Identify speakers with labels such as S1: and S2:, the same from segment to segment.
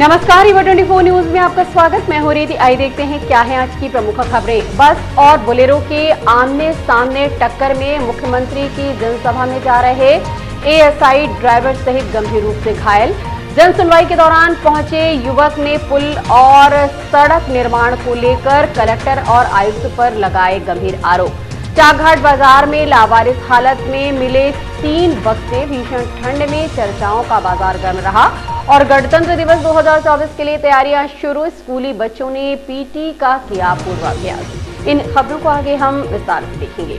S1: नमस्कार, रीवा 24 न्यूज में आपका स्वागत। मैं हूं रेडी। आइए देखते हैं क्या है आज की प्रमुख खबरें। बस और बोलेरो के आमने सामने टक्कर में मुख्यमंत्री की जनसभा में जा रहे एएसआई ड्राइवर सहित गंभीर रूप से घायल। जन सुनवाई के दौरान पहुंचे युवक ने पुल और सड़क निर्माण को लेकर कलेक्टर और आयुक्त पर लगाए गंभीर आरोप। चाकघाट बाजार में लावारिस हालत में मिले 3 बक्से। भीषण ठंड में चर्चाओं का बाजार गर्म रहा और गणतंत्र दिवस 2024 के लिए तैयारियां शुरू। स्कूली बच्चों ने पीटी का किया पूर्वाभ्यास। इन खबरों को आगे हम विस्तार से देखेंगे।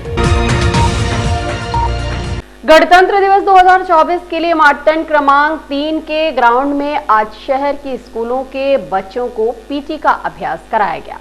S1: गणतंत्र दिवस 2024 के लिए मार्टन क्रमांक 3 के ग्राउंड में आज शहर के स्कूलों के बच्चों को पीटी का अभ्यास कराया गया।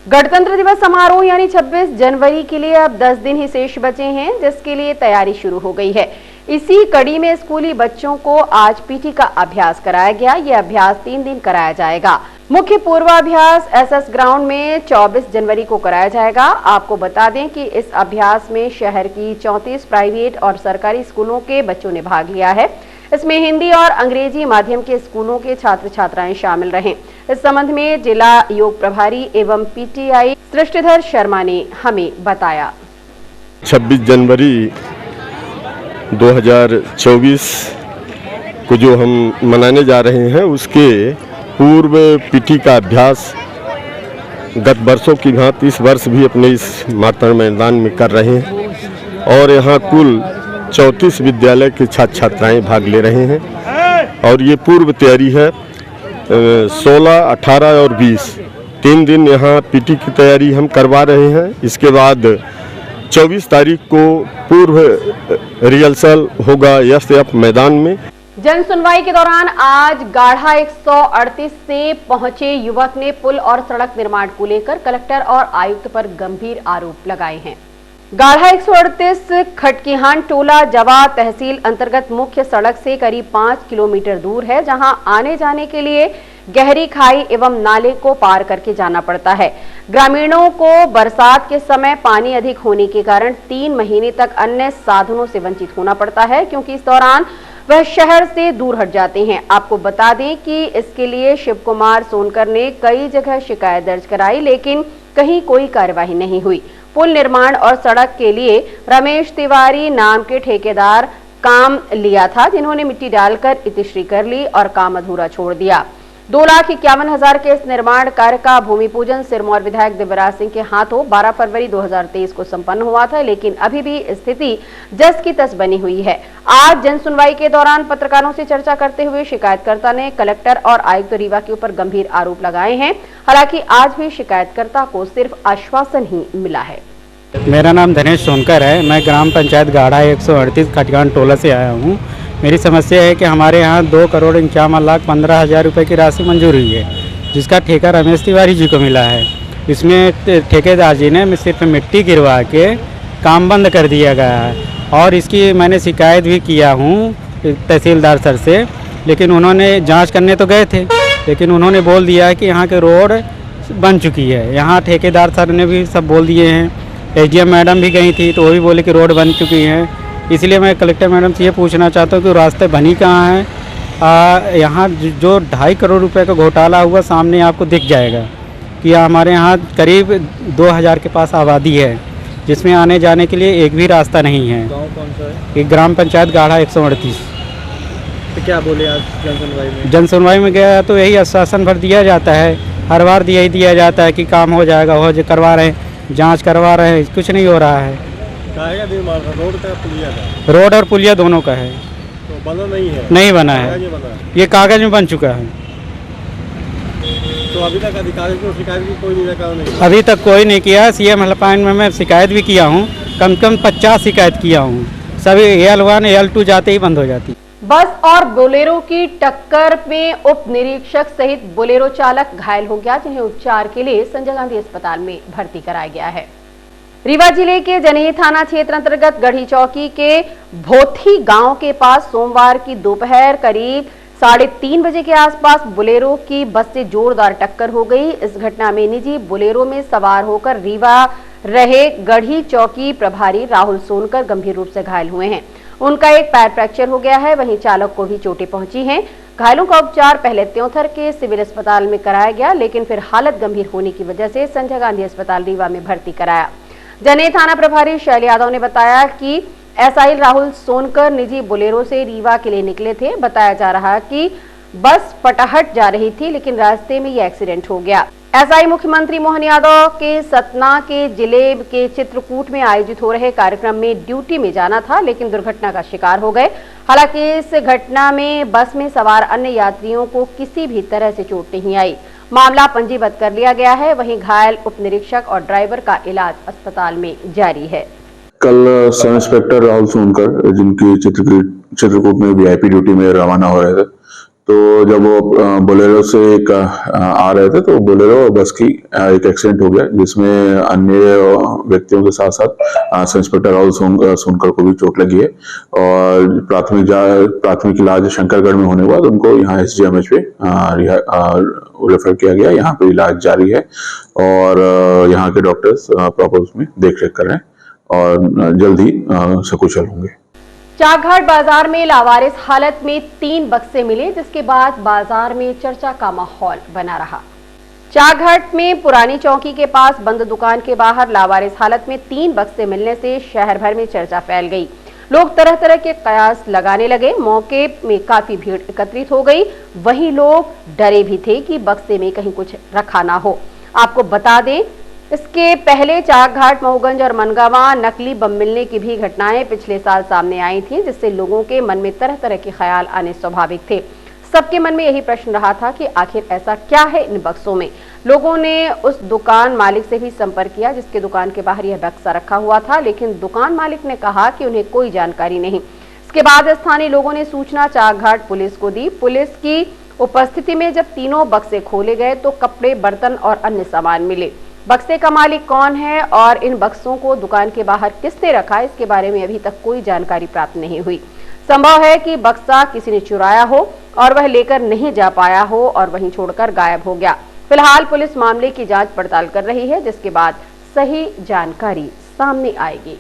S1: गणतंत्र दिवस समारोह यानी 26 जनवरी के लिए अब 10 दिन ही शेष बचे हैं, जिसके लिए तैयारी शुरू हो गई है। इसी कड़ी में स्कूली बच्चों को आज पीटी का अभ्यास कराया गया। यह अभ्यास 3 दिन कराया जाएगा। मुख्य पूर्वाभ्यास एसएस ग्राउंड में 24 जनवरी को कराया जाएगा। आपको बता दें कि इस अभ्यास में शहर की 34 प्राइवेट और सरकारी स्कूलों के बच्चों ने भाग लिया है। इसमें हिंदी और अंग्रेजी माध्यम के स्कूलों के छात्र छात्राएं शामिल रहे। इस संबंध में जिला योग प्रभारी एवं पीटीआई सृष्टिधर शर्मा ने हमें बताया।
S2: 26 जनवरी 2024 को जो हम मनाने जा रहे हैं, उसके पूर्व पीटी का अभ्यास गत वर्षों की भांति इस वर्ष भी अपने इस मातृ मैदान में कर रहे हैं और यहाँ कुल 34 विद्यालय के छात्र छात्राएं भाग ले रहे हैं और ये पूर्व तैयारी है। 16, 18 और 20 3 दिन यहाँ पीटी की तैयारी हम करवा रहे हैं। इसके बाद 24 तारीख को पूर्व रिहर्सल होगा एसएफ मैदान में।
S1: जन सुनवाई के दौरान आज गाढ़ा 138 से पहुंचे युवक ने पुल और सड़क निर्माण को लेकर कलेक्टर और आयुक्त पर गंभीर आरोप लगाए हैं। गाढ़ा 138 खटकीहान टोला जवा तहसील अंतर्गत मुख्य सड़क से करीब 5 किलोमीटर दूर है, जहां आने जाने के लिए गहरी खाई एवं नाले को पार करके जाना पड़ता है। ग्रामीणों को बरसात के समय पानी अधिक होने के कारण 3 महीने तक अन्य साधनों से वंचित होना पड़ता है, क्योंकि इस दौरान वह शहर से दूर हट जाते हैं। आपको बता दें कि इसके लिए शिव कुमार सोनकर ने कई जगह शिकायत दर्ज कराई, लेकिन कहीं कोई कार्यवाही नहीं हुई। पुल निर्माण और सड़क के लिए रमेश तिवारी नाम के ठेकेदार काम लिया था, जिन्होंने मिट्टी डालकर इतिश्री कर ली और काम अधूरा छोड़ दिया। 2,51,000 के इस निर्माण कार्य का भूमि पूजन सिरमौर विधायक दिव्यराज सिंह के हाथों 12 फरवरी 2023 को संपन्न हुआ था, लेकिन अभी भी स्थिति जस की तस बनी हुई है। आज जन सुनवाई के दौरान पत्रकारों से चर्चा करते हुए शिकायतकर्ता ने कलेक्टर और आयुक्त रीवा के ऊपर गंभीर आरोप लगाए हैं। हालांकि आज भी शिकायतकर्ता को सिर्फ आश्वासन ही मिला है।
S3: मेरा नाम धनेश सोनकर है। मैं ग्राम पंचायत गाढ़ा 138 खटकान टोला से आया हूँ। मेरी समस्या है कि हमारे यहाँ 2,51,15,000 रुपये की राशि मंजूर हुई है, जिसका ठेका रमेश तिवारी जी को मिला है। इसमें ठेकेदार जी ने सिर्फ मिट्टी गिरवा के काम बंद कर दिया गया है और इसकी मैंने शिकायत भी किया हूँ तहसीलदार सर से, लेकिन उन्होंने जांच करने तो गए थे, लेकिन उन्होंने बोल दिया कि यहाँ के रोड बन चुकी है। यहाँ ठेकेदार सर ने भी सब बोल दिए हैं। एसडीएम मैडम भी गई थी तो वो भी बोले कि रोड बन चुकी है। इसलिए मैं कलेक्टर मैडम से ये पूछना चाहता हूँ कि रास्ते बनी कहाँ हैं। यहाँ जो 2.5 करोड़ रुपए का घोटाला हुआ सामने आपको दिख जाएगा कि हमारे यहाँ करीब 2,000 के पास आबादी है, जिसमें आने जाने के लिए एक भी रास्ता नहीं है।
S4: गाँव कौन सा है?
S3: एक ग्राम पंचायत गाढ़ा 138।
S4: तो क्या बोले आज जन सुनवाई में?
S3: जन सुनवाई में गया तो यही आश्वासन भर दिया जाता है, हर बार यही दिया जाता है कि काम हो जाएगा, हो जो करवा रहे हैं, जांच करवा रहे हैं, कुछ नहीं हो रहा है।
S4: रोड का पुलिया का?
S3: रोड और पुलिया दोनों का है।
S4: तो बना नहीं है?
S3: नहीं बना है, ये कागज में बन चुका है।
S4: तो अभी तक अधिकारी को शिकायत की कोई निराकरण नहीं?
S3: अभी तक कोई नहीं किया। सीएम हेल्पलाइन में मैं शिकायत भी किया हूँ, कम से कम 50 शिकायत किया हूँ। सभी AL1 AL2 जाते ही बंद हो जाती।
S1: बस और बोलेरो की टक्कर में उप निरीक्षक सहित बोलेरो चालक घायल हो गया, जिन्हें उपचार के लिए संजय गांधी अस्पताल में भर्ती कराया गया है। रीवा जिले के जनेही थाना क्षेत्र अंतर्गत गढ़ी चौकी के भोथी गांव के पास सोमवार की दोपहर करीब 3:30 बजे के आसपास बोलेरो की बस से जोरदार टक्कर हो गई। इस घटना में निजी बोलेरो में सवार होकर रीवा रहे गढ़ी चौकी प्रभारी राहुल सोनकर गंभीर रूप से घायल हुए हैं। उनका एक पैर फ्रैक्चर हो गया है, वहीं चालक को भी चोटें पहुंची हैं। घायलों का उपचार पहले त्योंथर के सिविल अस्पताल में कराया गया, लेकिन फिर हालत गंभीर होने की वजह से संजय गांधी अस्पताल रीवा में भर्ती कराया। जने थाना प्रभारी शैल यादव ने बताया कि एसआई राहुल सोनकर निजी बोलेरो से रीवा के लिए निकले थे। बताया जा रहा है कि बस पटाहट जा रही थी, लेकिन रास्ते में यह एक्सीडेंट हो गया। एसआई मुख्यमंत्री मोहन यादव के सतना के जिले के चित्रकूट में आयोजित हो रहे कार्यक्रम में ड्यूटी में जाना था, लेकिन दुर्घटना का शिकार हो गए। हालांकि इस घटना में बस में सवार अन्य यात्रियों को किसी भी तरह से चोट नहीं आई। मामला पंजीबद्ध कर लिया गया है। वहीं घायल उप निरीक्षक और ड्राइवर का इलाज अस्पताल में जारी है।
S5: कल सब इंस्पेक्टर राहुल सोनकर जिनकी चित्रकूट में वीआईपी ड्यूटी में रवाना हो रहे थे, तो जब वो बोलेरो से आ रहे थे तो बोलेरो बस की एक एक्सीडेंट हो गया, जिसमें अन्य व्यक्तियों के साथ साथ सब इंस्पेक्टर राहुल सोनकर को भी चोट लगी है। और प्राथमिक इलाज शंकरगढ़ में होने के बाद उनको यहाँ एसजीएमएच पे रेफर किया गया। यहाँ पे इलाज जारी है और यहाँ के डॉक्टर्स प्रॉपर उसमें देख रेख कर रहे हैं और जल्द ही सकुशल होंगे।
S1: चाकघाट बाजार में लावारिस हालत में 3 बक्से मिले, जिसके बाद बाजार में चर्चा का माहौल बना रहा। चाकघाट में पुरानी चौकी के पास बंद दुकान के बाहर लावारिस हालत में 3 बक्से मिलने से शहर भर में चर्चा फैल गई। लोग तरह तरह के कयास लगाने लगे। मौके में काफी भीड़ एकत्रित हो गई। वहीं लोग डरे भी थे कि बक्से में कहीं कुछ रखा ना हो। आपको बता दें, इसके पहले चाकघाट, मऊगंज और मनगावा नकली बम मिलने की भी घटनाएं पिछले साल सामने आई थी, जिससे लोगों के मन में तरह तरह के ख्याल आने स्वाभाविक थे। सबके मन में यही प्रश्न रहा था कि आखिर ऐसा क्या है इन बक्सों में। लोगों ने उस दुकान मालिक से भी संपर्क किया जिसके दुकान के बाहर यह बक्सा रखा हुआ था, लेकिन दुकान मालिक ने कहा कि उन्हें कोई जानकारी नहीं। इसके बाद स्थानीय लोगों ने सूचना चाकघाट पुलिस को दी। पुलिस की उपस्थिति में जब तीनों बक्से खोले गए तो कपड़े, बर्तन और अन्य सामान मिले। बक्से का मालिक कौन है और इन बक्सों को दुकान के बाहर किसने रखा, इसके बारे में अभी तक कोई जानकारी प्राप्त नहीं हुई। संभव है कि बक्सा किसी ने चुराया हो और वह लेकर नहीं जा पाया हो और वहीं छोड़कर गायब हो गया। फिलहाल पुलिस मामले की जांच पड़ताल कर रही है, जिसके बाद सही जानकारी सामने आएगी।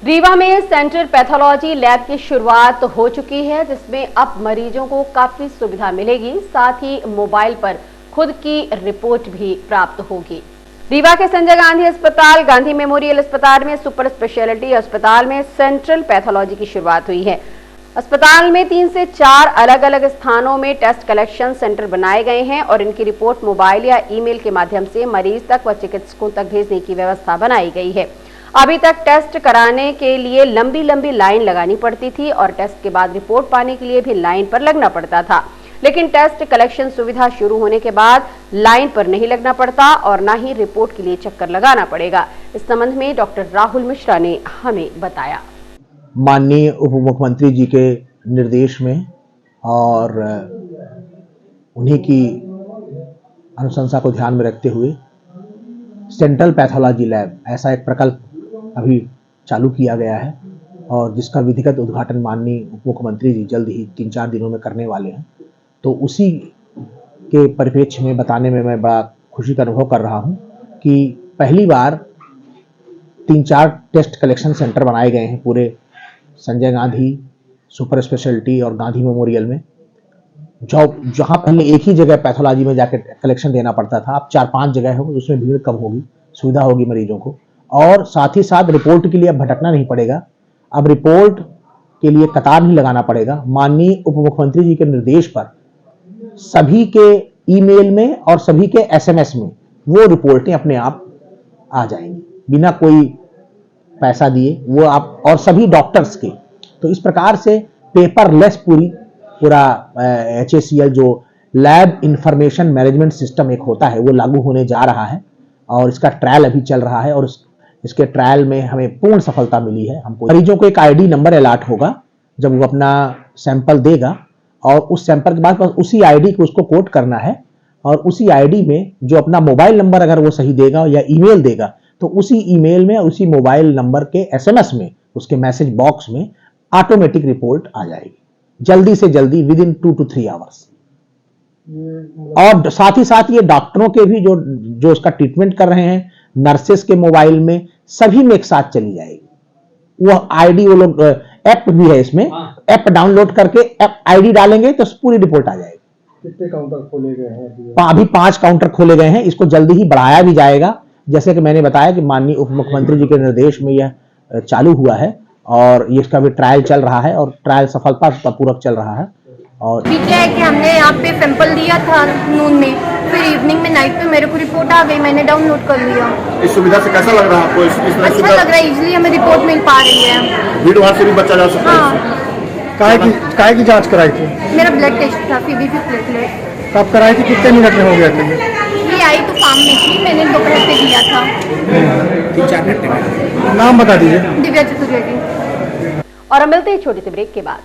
S1: रीवा में सेंट्रल पैथोलॉजी लैब की शुरुआत हो चुकी है, जिसमें अब मरीजों को काफी सुविधा मिलेगी। साथ ही मोबाइल पर खुद की रिपोर्ट भी प्राप्त होगी। रीवा के संजय गांधी अस्पताल, गांधी मेमोरियल अस्पताल में सुपर स्पेशलिटी अस्पताल में सेंट्रल पैथोलॉजी की शुरुआत हुई है। अस्पताल में 3 से 4 अलग अलग स्थानों में टेस्ट कलेक्शन सेंटर बनाए गए हैं और इनकी रिपोर्ट मोबाइल या ईमेल के माध्यम से मरीज तक व चिकित्सकों तक भेजने की व्यवस्था बनाई गई है। अभी तक टेस्ट कराने के लिए लंबी लंबी लाइन लगानी पड़ती थी और टेस्ट के बाद रिपोर्ट पाने के लिए भी लाइन पर लगना पड़ता था, लेकिन टेस्ट कलेक्शन सुविधा शुरू होने के बाद लाइन पर नहीं लगना पड़ता और न ही रिपोर्ट के लिए चक्कर लगाना पड़ेगा। इस संबंध में डॉक्टर राहुल मिश्रा ने हमें बताया।
S6: माननीय उप मुख्यमंत्री जी के निर्देश में और उन्हीं की अनुशंसा को ध्यान में रखते हुए सेंट्रल पैथोलॉजी लैब ऐसा एक प्रकल्प अभी चालू किया गया है और जिसका विधिवत उद्घाटन माननीय उप मुख्यमंत्री जी जल्द ही 3-4 दिनों में करने वाले हैं। तो उसी के परिप्रेक्ष्य में बताने में मैं बड़ा खुशी का अनुभव कर रहा हूं कि पहली बार 3-4 टेस्ट कलेक्शन सेंटर बनाए गए हैं पूरे संजय गांधी सुपर स्पेशलिटी और गांधी मेमोरियल में। जहां पहले एक ही जगह पैथोलॉजी में जाकर कलेक्शन देना पड़ता था, अब 4-5 जगह हो, उसमें भीड़ कम होगी, सुविधा होगी मरीजों को। और साथ ही साथ रिपोर्ट के लिए अब भटकना नहीं पड़ेगा, अब रिपोर्ट के लिए कतार नहीं लगाना पड़ेगा। माननीय उप मुख्यमंत्री जी के निर्देश पर सभी के ईमेल में और सभी के एसएमएस में वो रिपोर्टें अपने आप आ जाएंगी बिना कोई पैसा दिए, वो आप और सभी डॉक्टर्स के। तो इस प्रकार से पेपरलेस पूरा HACL जो लैब इंफॉर्मेशन मैनेजमेंट सिस्टम एक होता है वो लागू होने जा रहा है और इसका ट्रायल अभी चल रहा है और इसके ट्रायल में हमें पूर्ण सफलता मिली है। हमको मरीजों को एक आईडी नंबर अलॉट होगा जब वो अपना सैंपल देगा और उस सैंपल के बाद उसी आईडी को उसको कोड करना है और उसी आईडी में जो अपना मोबाइल नंबर अगर वो सही देगा या ईमेल देगा तो उसी ईमेल में उसी मोबाइल नंबर के एसएमएस में उसके मैसेज बॉक्स में ऑटोमेटिक रिपोर्ट आ जाएगी जल्दी से जल्दी विदिन 2 to 3 आवर्स। और साथ ही साथ ये डॉक्टरों के भी जो इसका ट्रीटमेंट कर रहे हैं, नर्सेस के मोबाइल में, सभी में एक साथ चली जाएगी। वो आईडी वो लोग ऐप भी है इसमें, ऐप डाउनलोड करके ऐप आईडी डालेंगे तो पूरी रिपोर्ट आ जाएगी।
S4: कितने काउंटर खोले गए हैं?
S6: अभी 5 काउंटर खोले गए हैं, इसको जल्दी ही बढ़ाया भी जाएगा। जैसे कि मैंने बताया कि माननीय उप मुख्यमंत्री जी के निर्देश में यह चालू हुआ है और इसका भी ट्रायल चल रहा है और ट्रायल सफलतापूर्वक चल रहा है। और
S7: क्या है कि हमने यहाँ पे सैंपल दिया था नून में, फिर इवनिंग में नाइट पे मेरे को रिपोर्ट आ गई, मैंने डाउनलोड कर लिया।
S8: इस सुविधा से कैसा लग रहा है आपको?
S7: अच्छा लग रहा है, इजीली हमें रिपोर्ट मिल पा रही है,
S8: भीड़ भाड़ से भी बचा जा सकता है।
S7: हाँ।
S4: काय की जांच कराई थी?
S7: मेरा ब्लड टेस्ट था, PBC प्लेटलेट।
S4: कब कराई थी? कितने मिनट में हो गया था?
S7: ये आई तो शाम में थी, मैंने दोपहर से किया था।
S6: 3-4 घंटे में।
S4: नाम बता दीजिए।
S7: दिव्या चतुर्वेदी।
S1: और हम मिलते हैं छोटे से ब्रेक के बाद।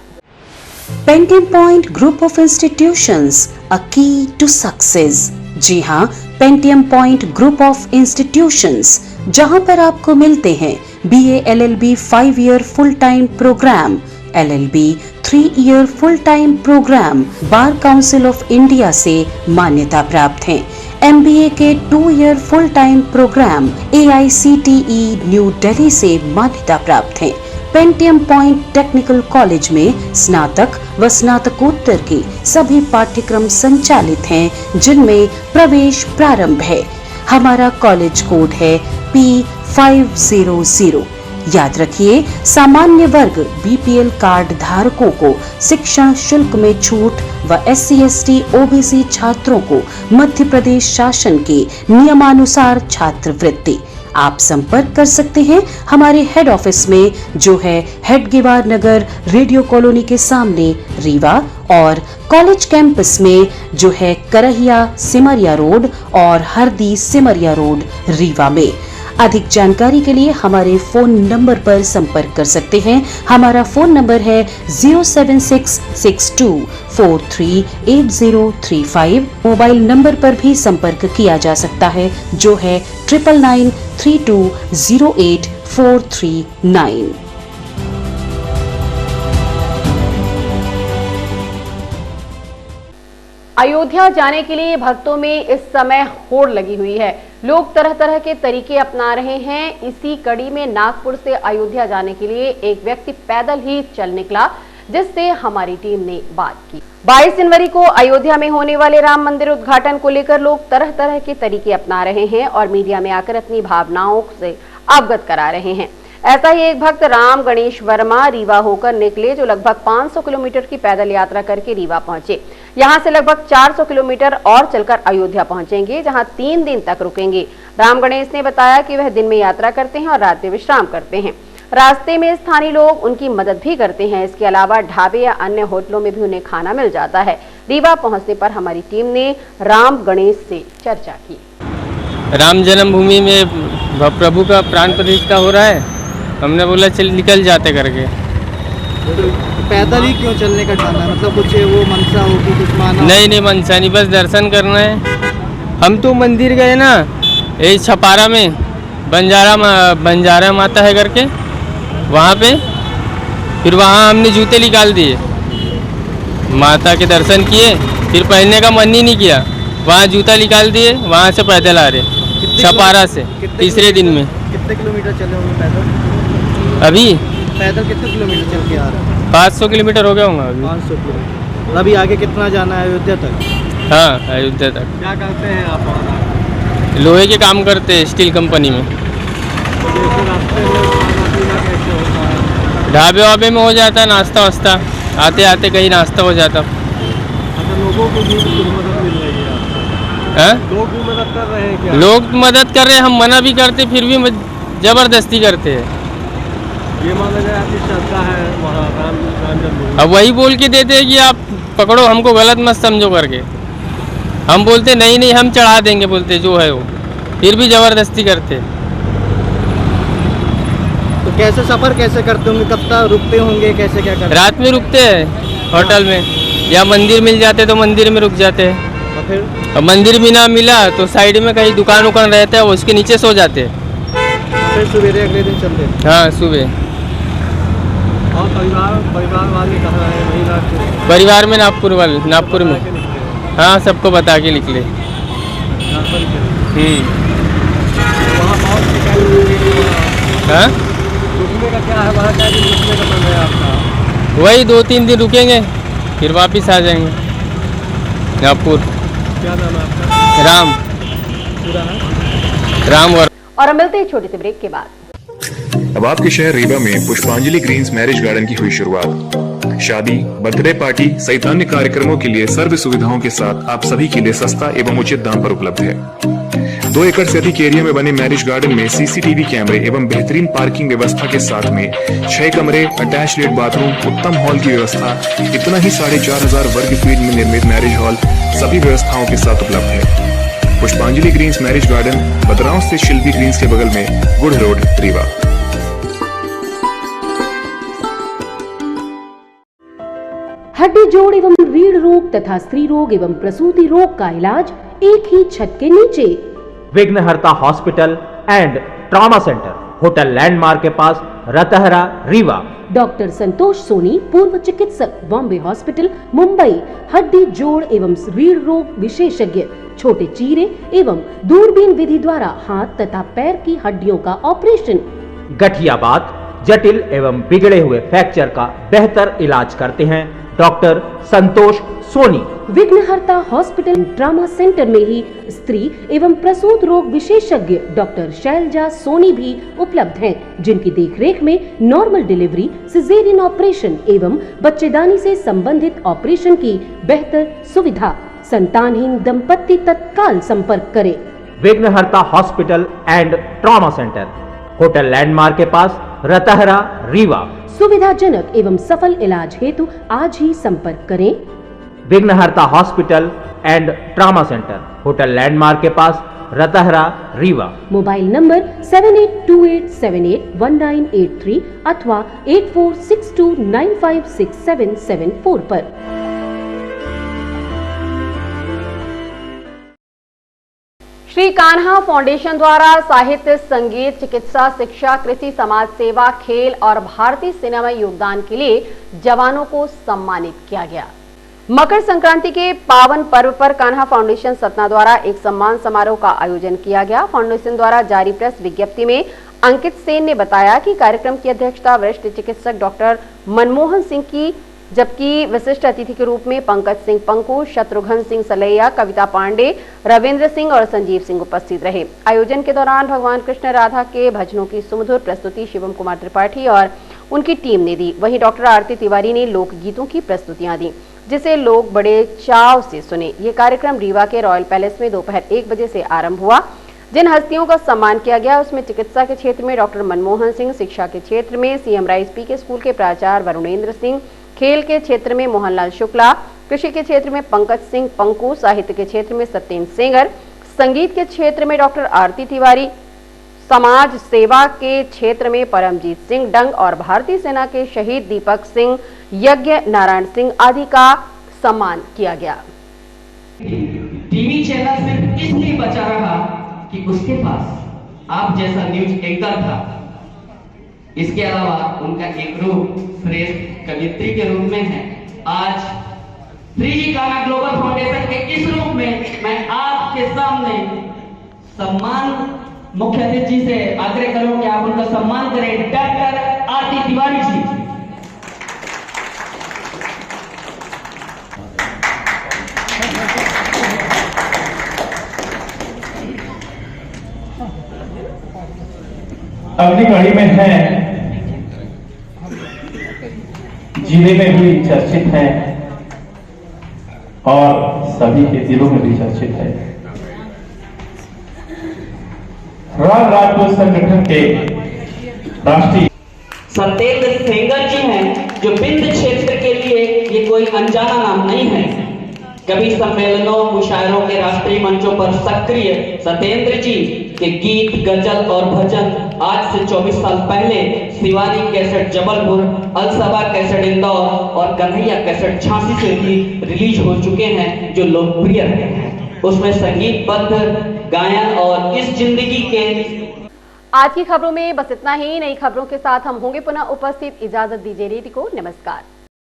S9: Painting point group of institutions a key to success. जी हाँ, pentium point group of institutions, जहाँ पर आपको मिलते हैं BA LLB 5 year full time programme, LLB 3 year full time programme bar council of India से मान्यता प्राप्त हैं। MBA के 2 year full time programme AICTE new Delhi से मान्यता प्राप्त हैं। पेंटियम पॉइंट टेक्निकल कॉलेज में स्नातक व स्नातकोत्तर के सभी पाठ्यक्रम संचालित हैं, जिनमें प्रवेश प्रारंभ है। हमारा कॉलेज कोड है P500। याद रखिए, सामान्य वर्ग BPL कार्ड धारकों को शिक्षण शुल्क में छूट व SC ST OBC छात्रों को मध्य प्रदेश शासन के नियमानुसार छात्रवृत्ति। आप संपर्क कर सकते हैं हमारे हेड ऑफिस में, जो है हेडगेवार नगर रेडियो कॉलोनी के सामने रीवा, और कॉलेज कैंपस में जो है करहिया सिमरिया रोड और हरदी सिमरिया रोड रीवा में। अधिक जानकारी के लिए हमारे फोन नंबर पर संपर्क कर सकते हैं। हमारा फोन नंबर है 07662438035। मोबाइल नंबर पर भी संपर्क किया जा सकता है, जो है 9993208439।
S1: अयोध्या जाने के लिए भक्तों में इस समय होड़ लगी हुई है। लोग तरह तरह के तरीके अपना रहे हैं। इसी कड़ी में नागपुर से अयोध्या जाने के लिए एक व्यक्ति पैदल ही चल निकला, जिससे हमारी टीम ने बात की। 22 जनवरी को अयोध्या में होने वाले राम मंदिर उद्घाटन को लेकर लोग तरह तरह के तरीके अपना रहे हैं और मीडिया में आकर अपनी भावनाओं से अवगत करा रहे हैं। ऐसा ही एक भक्त राम गणेश वर्मा रीवा होकर निकले, जो लगभग 500 किलोमीटर की पैदल यात्रा करके रीवा पहुंचे। यहां से लगभग 400 किलोमीटर और चलकर अयोध्या पहुंचेंगे, जहां 3 दिन तक रुकेंगे। राम गणेश ने बताया कि वह दिन में यात्रा करते हैं और रात में विश्राम करते हैं। रास्ते में स्थानीय लोग उनकी मदद भी करते हैं। इसके अलावा ढाबे या अन्य होटलों में भी उन्हें खाना मिल जाता है। रीवा पहुंचने पर हमारी टीम ने राम गणेश से चर्चा की।
S10: राम जन्मभूमि में प्रभु का प्राण प्रतिष्ठा हो रहा है, हमने बोला चल निकल जाते करके।
S4: पैदल ही क्यों चलने का ठाना है? मतलब कुछ वो मनसा हो कि कुछ माना?
S10: नहीं मनसा नहीं, बस दर्शन करना है। हम तो मंदिर गए ना, यही छपारा में बंजारा माता है करके, वहाँ पे फिर वहाँ हमने जूते निकाल दिए, माता के दर्शन किए, फिर पहनने का मन ही नहीं किया, वहाँ जूता निकाल दिए, वहाँ से पैदल आ रहे छपारा से। तीसरे दिन में
S4: कितने किलोमीटर चले होंगे पैदल?
S10: अभी
S4: पैदल कितने किलोमीटर चल के आ रहे हैं?
S10: 500 किलोमीटर हो गया होगा अभी।
S4: 500 किलोमीटर। अभी आगे कितना जाना है अयोध्या तक?
S10: हाँ, अयोध्या तक।
S4: क्या करते हैं आप वहाँ?
S10: लोहे के काम करते हैं स्टील कंपनी में।
S4: तो जैसे रास्ते में खाना पीना कैसे होता है?
S10: ढाबे वाबे में हो जाता है नाश्ता वास्ता, आते आते कहीं नाश्ता हो जाता।
S4: अच्छा, लोगों को भी मदद मिल रही है आपको?
S10: हैं?
S4: लोग भी मदद कर रहे हैं क्या?
S10: लोग मदद कर रहे हैं, हम मना भी करते फिर भी जबरदस्ती करते हैं।
S4: ये माना जाए आपकी श्रद्धा है वहाँ राम जन्मभूमि।
S10: अब वही बोल के देते हैं कि आप पकड़ो, हमको गलत मत समझो करके। हम बोलते नहीं हम चढ़ा देंगे, बोलते जो है वो, फिर भी जबरदस्ती करते।
S4: तो कैसे सफर कैसे करते होंगे? कब तक रुकते होंगे? कैसे क्या करते?
S10: रात में रुकते हैं होटल में, या मंदिर मिल जाते तो मंदिर में रुक जाते हैं।
S4: और फिर
S10: अब मंदिर भी ना मिला तो साइड में कहीं दुकान उकान रहता है, उसके नीचे सो जाते हैं।
S4: फिर सवेरे अगले दिन चलते हैं।
S10: हाँ, सुबह।
S4: और परिवार वाले कहाँ है? वही
S10: परिवार में नागपुर में। हाँ, सबको बता के निकले।
S4: वहाँ बहुत शिकायत
S10: हाँ,
S4: रुकने का का क्या है, वहाँ क्या दिन रुकने का मन है आपका?
S10: वही 2-3 दिन रुकेंगे, फिर वापस आ जाएंगे नागपुर।
S4: क्या नाम है आपका?
S10: राम।
S4: पूरा है?
S10: राम।
S1: और हम मिलते हैं छोटे से ब्रेक के बाद।
S11: अब आपके शहर रीवा में पुष्पांजलि ग्रीन्स मैरिज गार्डन की हुई शुरुआत। शादी, बर्थडे पार्टी सहित अन्य कार्यक्रमों के लिए सर्व सुविधाओं के साथ आप सभी के लिए सस्ता एवं उचित दाम पर उपलब्ध है। 2 एकड़ से अधिक एरिया में बने मैरिज गार्डन में सीसीटीवी कैमरे एवं बेहतरीन पार्किंग व्यवस्था के साथ में 6 कमरे, अटैच लेट बाथरूम, उत्तम हॉल की व्यवस्था, इतना ही 4500 वर्ग फीट में निर्मित मैरिज हॉल सभी व्यवस्थाओं के साथ उपलब्ध है। पुष्पांजलि ग्रीन्स मैरिज गार्डन बदराव से शिल्पी ग्रीन्स के बगल में गुड़ रोड, रीवा।
S9: हड्डी जोड़ एवं रीढ़ रोग तथा स्त्री रोग एवं प्रसूति रोग का इलाज एक ही छत के नीचे।
S6: विघ्नहर्ता hospital and trauma centre, hotel landmark के पास, रतहरा, रीवा।
S9: डॉक्टर संतोष सोनी, पूर्व चिकित्सक, बॉम्बे हॉस्पिटल, मुंबई। हड्डी जोड़ एवं रीढ़ रोग विशेषज्ञ, छोटे चीरे एवं दूरबीन विधि द्वारा हाथ तथा पैर की हड्डियों का ऑपरेशन।
S6: गठियाबात, जटिल एवं बिगड़े हुए फ्रैक्चर का बेहतर इलाज करते हैं डॉक्टर संतोष सोनी।
S9: विघ्नहर्ता हॉस्पिटल ट्रॉमा सेंटर में ही स्त्री एवं प्रसूत रोग विशेषज्ञ डॉक्टर शैलजा सोनी भी उपलब्ध हैं, जिनकी देखरेख में नॉर्मल डिलीवरी, सिजेरियन ऑपरेशन एवं बच्चेदानी से संबंधित ऑपरेशन की बेहतर सुविधा। संतानहीन दंपत्ति तत्काल संपर्क करें।
S6: विघ्नहर्ता hospital and trauma centre, hotel landmark के पास, रतहरा, रीवा।
S9: सुविधाजनक एवं सफल इलाज हेतु आज ही संपर्क करें।
S6: विघ्नहर्ता hospital and trauma centre, hotel landmark के पास, रतहरा, रीवा।
S9: मोबाइल नंबर 7828781983 अथवा 8462956774 पर।
S1: श्री कान्हा फाउंडेशन द्वारा साहित्य, संगीत, चिकित्सा, शिक्षा, कृषि, समाज सेवा, खेल और भारतीय सेना में योगदान के लिए जवानों को सम्मानित किया गया। मकर संक्रांति के पावन पर्व पर कान्हा फाउंडेशन सतना द्वारा एक सम्मान समारोह का आयोजन किया गया। फाउंडेशन द्वारा जारी प्रेस विज्ञप्ति में अंकित सेन ने बताया कि कार्यक्रम की अध्यक्षता वरिष्ठ चिकित्सक डॉक्टर मनमोहन सिंह की, जबकि विशिष्ट अतिथि के रूप में पंकज सिंह पंकु, शत्रुघ्न सिंह सलैया, कविता पांडे, रविंद्र सिंह और संजीव सिंह उपस्थित रहे। आयोजन के दौरान भगवान कृष्ण राधा के भजनों की सुमधुर प्रस्तुति शिवम कुमार त्रिपाठी और उनकी टीम ने दी। वहीं डॉक्टर आरती तिवारी ने लोकगीतों की प्रस्तुतियां दी, जिसे लोग बड़े चाव से सुने। ये कार्यक्रम रीवा के रॉयल पैलेस में दोपहर 1 बजे से आरंभ हुआ। जिन हस्तियों का सम्मान किया गया उसमें चिकित्सा के क्षेत्र में डॉक्टर मनमोहन सिंह, शिक्षा के क्षेत्र में सीएम राइस पीके स्कूल के प्राचार्य वरुणेंद्र सिंह, खेल के क्षेत्र में मोहनलाल शुक्ला, कृषि के क्षेत्र में पंकज सिंह पंकु, साहित्य के क्षेत्र में सत्येंद्र सेंगर, संगीत के क्षेत्र में डॉक्टर आरती तिवारी, समाज सेवा के क्षेत्र में परमजीत सिंह डंग और भारतीय सेना के शहीद दीपक सिंह, यज्ञ नारायण सिंह आदि का सम्मान किया गया।
S12: टीवी चैनल सिर्फ इसलिए बचा रहा कि उसके पास आप जैसा न्यूज एंकर था। इसके अलावा उनका एक रूप श्रेष्ठ कवियत्री के रूप में है। आज श्री जी कान्हा ग्लोबल फाउंडेशन के इस रूप में मैं आपके सामने सम्मान मुख्य अतिथि से आग्रह करूं कि आप उनका सम्मान करें। डॉक्टर आरती तिवारी जी।
S13: अगली कड़ी में है, जिले में भी चर्चित है और सभी के दिलों में भी चर्चित है। राम राजपूत संगठन के राष्ट्रीय
S12: सत्येंद्र सेंगर जी हैं, जो बिंद क्षेत्र के लिए ये कोई अनजाना नाम नहीं है। कवि सम्मेलनों, मुशायरों के राष्ट्रीय मंचों पर सक्रिय सत्येंद्र जी के गीत, गजल और भजन आज से 24 साल पहले शिवानी कैसेट जबलपुर, अलसबा कैसेट इंदौर और कन्हैया कैसेट झांसी से भी रिलीज हो चुके हैं, जो लोकप्रिय रहे हैं। उसमें संगीतबद्ध गायन और इस जिंदगी के।
S1: आज की खबरों में बस इतना ही। नई खबरों के साथ हम होंगे पुनः उपस्थित। इजाजत दीजिए रीति को। नमस्कार।